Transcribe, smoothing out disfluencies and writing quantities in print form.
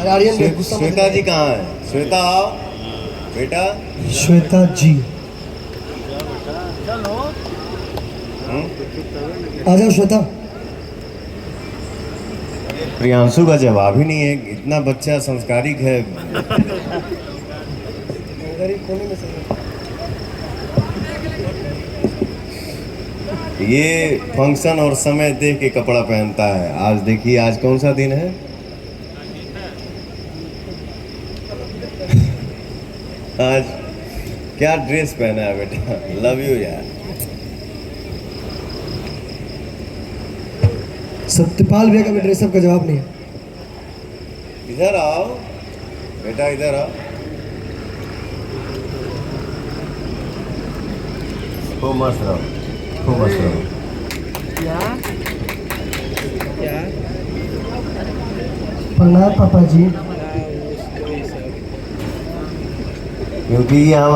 आर्यन में गुस्सा मत श्वेता जी कहाँ है? श्वेता आओ बेटा। श्वेता जी आ जाओ श्वेता। प्रियांशु का जवाब ही नहीं है, इतना बच्चा संस्कारिक है। कोने में सही ये फंक्शन और समय देख के कपड़ा पहनता है। आज देखिए, आज कौन सा दिन है? आज क्या ड्रेस पहना है बेटा? लव यू यार। सत्यपाल भैया का भी ड्रेसअप का जवाब नहीं है। इधर आओ बेटा, इधर आओ। खूब मस्त रहो, खूब मस्त रहो। प्रणाम पापा जी। क्योंकि ये